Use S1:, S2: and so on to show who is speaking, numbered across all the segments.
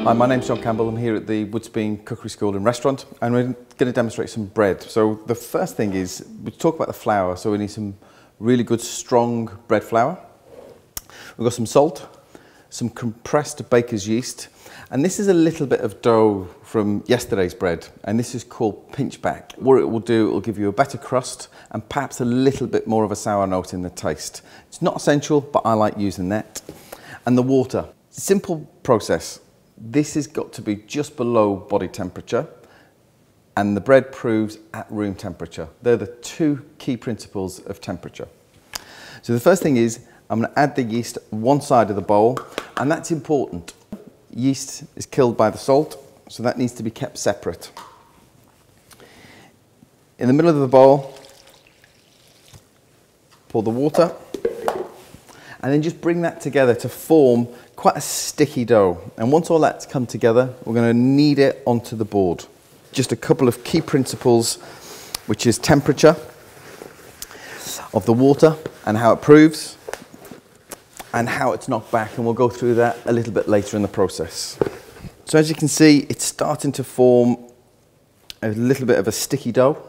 S1: Hi, my name's Campbell. I'm here at the Woodspeen Cookery School and Restaurant, and we're going to demonstrate some bread. So the first thing is, we talk about the flour, so we need some really good strong bread flour. We've got some salt, some compressed baker's yeast, and this is a little bit of dough from yesterday's bread, and this is called pinchback. What it will do, it will give you a better crust and perhaps a little bit more of a sour note in the taste. It's not essential, but I like using that. And the water, simple process. This has got to be just below body temperature, and the bread proves at room temperature. They're the two key principles of temperature. So the first thing is, I'm going to add the yeast one side of the bowl, and that's important. Yeast is killed by the salt, so that needs to be kept separate. In the middle of the bowl, pour the water, and then just bring that together to form quite a sticky dough. And once all that's come together, we're going to knead it onto the board. Just a couple of key principles, which is temperature of the water and how it proves, and how it's knocked back, and we'll go through that a little bit later in the process. So as you can see, it's starting to form a little bit of a sticky dough.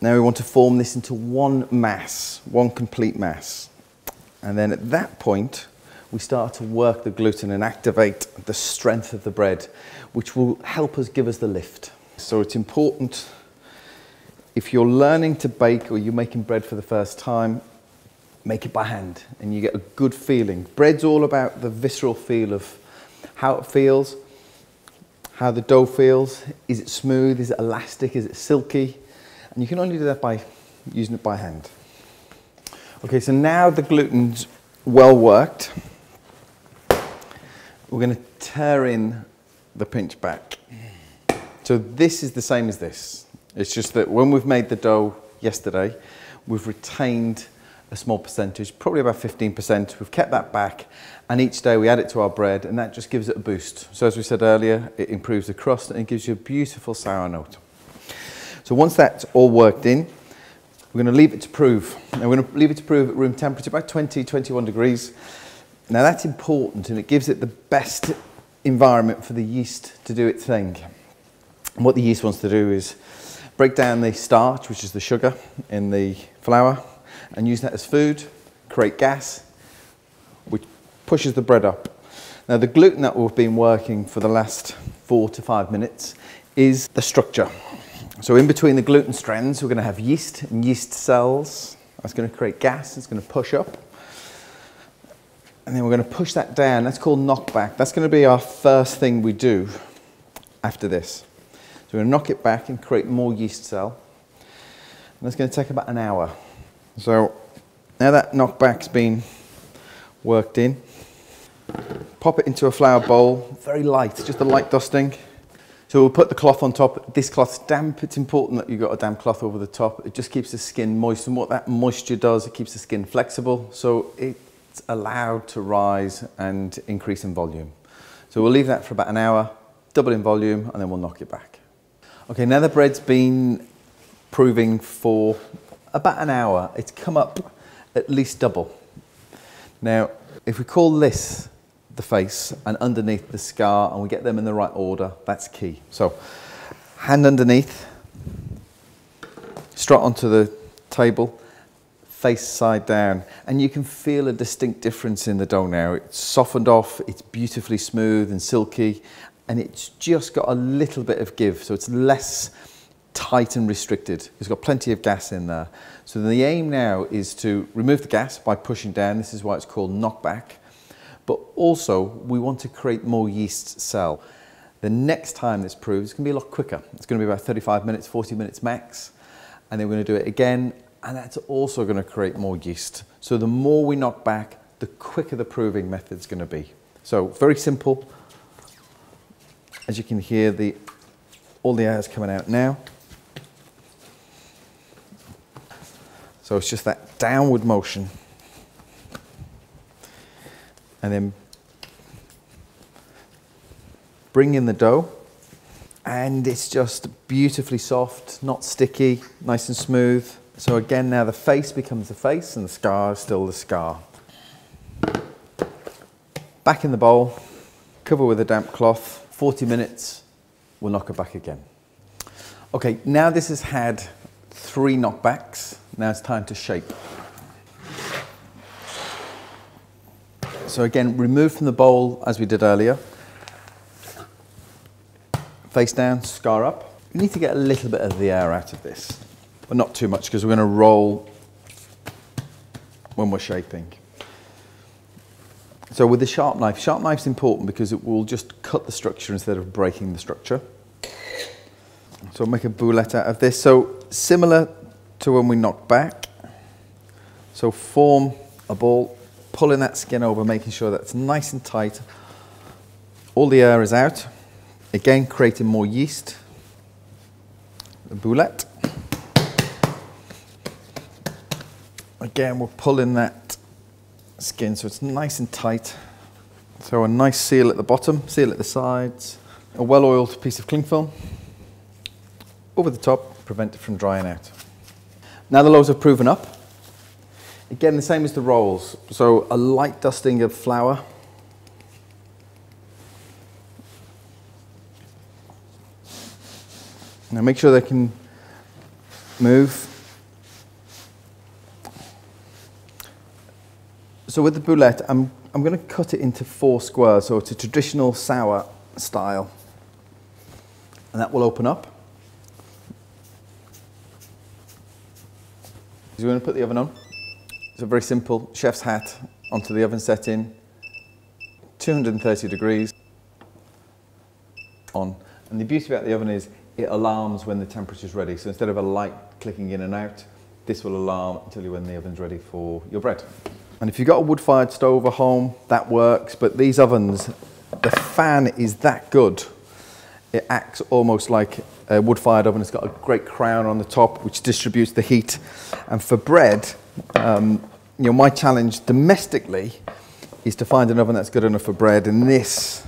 S1: Now we want to form this into one mass, one complete mass. And then at that point, we start to work the gluten and activate the strength of the bread, which will help us give us the lift. So it's important, if you're learning to bake or you're making bread for the first time, make it by hand and you get a good feeling. Bread's all about the visceral feel of how it feels, how the dough feels. Is it smooth? Is it elastic? Is it silky? And you can only do that by using it by hand. Okay, so now the gluten's well worked. We're going to tear in the pinch back. So this is the same as this. It's just that when we've made the dough yesterday, we've retained a small percentage, probably about 15%. We've kept that back, and each day we add it to our bread, and that just gives it a boost. So as we said earlier, it improves the crust and it gives you a beautiful sour note. So once that's all worked in, we're going to leave it to prove. And we're going to leave it to prove at room temperature, about 20, 21 degrees. Now that's important, and it gives it the best environment for the yeast to do its thing. And what the yeast wants to do is break down the starch, which is the sugar in the flour, and use that as food, create gas, which pushes the bread up. Now the gluten that we've been working for the last 4 to 5 minutes is the structure. So in between the gluten strands, we're going to have yeast and yeast cells. That's going to create gas, it's going to push up. And then we're going to push that down. That's called knockback. That's going to be our first thing we do after this. So we're going to knock it back and create more yeast cell. And that's going to take about an hour. So now that knockback's been worked in, pop it into a flour bowl, very light, just a light dusting. So we'll put the cloth on top. This cloth's damp. It's important that you've got a damp cloth over the top. It just keeps the skin moist, and what that moisture does, it keeps the skin flexible, so it's allowed to rise and increase in volume. So we'll leave that for about an hour, double in volume, and then we'll knock it back. Okay, now the bread's been proving for about an hour. It's come up at least double. Now, if we call this the face and underneath the scar, and we get them in the right order, that's key. So, hand underneath, straight onto the table, face side down, and you can feel a distinct difference in the dough now. It's softened off, it's beautifully smooth and silky, and it's just got a little bit of give, so it's less tight and restricted. It's got plenty of gas in there. So the aim now is to remove the gas by pushing down. This is why it's called knockback. But also we want to create more yeast cell. The next time this proves, it's going to be a lot quicker. It's going to be about 35 minutes, 40 minutes max. And then we're going to do it again, and that's also going to create more yeast. So the more we knock back, the quicker the proving method's going to be. So very simple. As you can hear, all the air's coming out now. So it's just that downward motion. And then bring in the dough, and it's just beautifully soft, not sticky, nice and smooth. So again, now the face becomes the face and the scar is still the scar. Back in the bowl, cover with a damp cloth, 40 minutes, we'll knock it back again. Okay, now this has had 3 knockbacks, now it's time to shape. So again, remove from the bowl as we did earlier. Face down, scar up. You need to get a little bit of the air out of this, but not too much because we're going to roll when we're shaping. So with the sharp knife's important because it will just cut the structure instead of breaking the structure. So I'll make a boulette out of this. So similar to when we knock back. So form a ball, pulling that skin over, making sure that's nice and tight. All the air is out. Again, creating more yeast. The boulette. Again, we're pulling that skin so it's nice and tight. So a nice seal at the bottom, seal at the sides. A well-oiled piece of cling film. Over the top, prevent it from drying out. Now the loaves have proven up. Again, the same as the rolls. So a light dusting of flour. Now make sure they can move. So with the boulette, I'm going to cut it into 4 squares, so it's a traditional sour style. And that will open up. So we're going to put the oven on. It's a very simple chef's hat onto the oven setting, 230 degrees on. And the beauty about the oven is it alarms when the temperature is ready. So instead of a light clicking in and out, this will alarm and tell you when the oven's ready for your bread. And if you've got a wood-fired stove at home, that works. But these ovens, the fan is that good. It acts almost like a wood-fired oven. It's got a great crown on the top, which distributes the heat. And for bread, you know, my challenge domestically is to find an oven that's good enough for bread. And this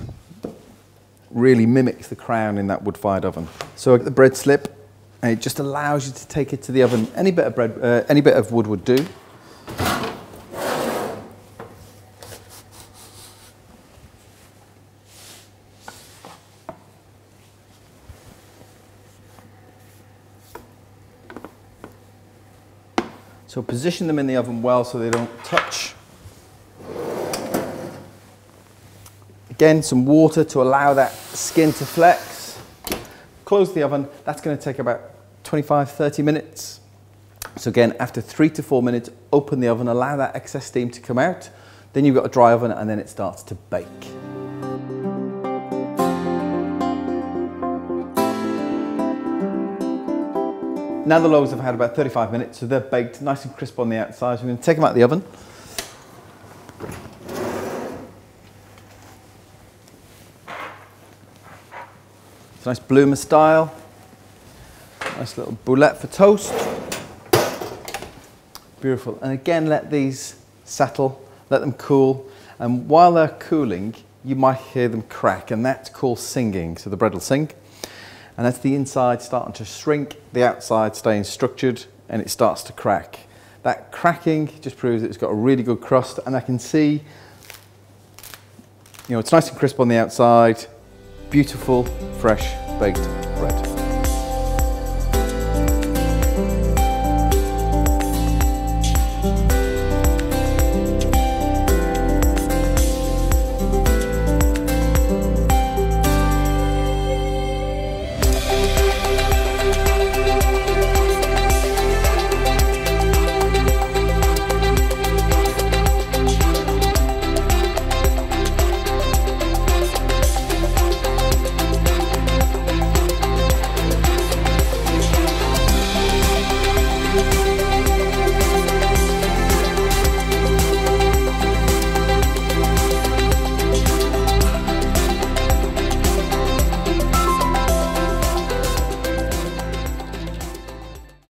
S1: really mimics the crown in that wood-fired oven. So I get the bread slip, and it just allows you to take it to the oven. Any bit of bread, any bit of wood would do. So position them in the oven well so they don't touch. Again, some water to allow that skin to flex. Close the oven. That's going to take about 25-30 minutes. So again, after 3 to 4 minutes, open the oven, allow that excess steam to come out. Then you've got a dry oven and then it starts to bake. Now the loaves have had about 35 minutes, so they're baked nice and crisp on the outside. So we're going to take them out of the oven. It's a nice bloomer style. Nice little boulette for toast. Beautiful. And again, let these settle, let them cool. And while they're cooling, you might hear them crack, and that's called singing. So the bread will sing. And that's the inside starting to shrink, the outside staying structured, and it starts to crack. That cracking just proves that it's got a really good crust, and I can see, you know, it's nice and crisp on the outside, beautiful, fresh, baked bread.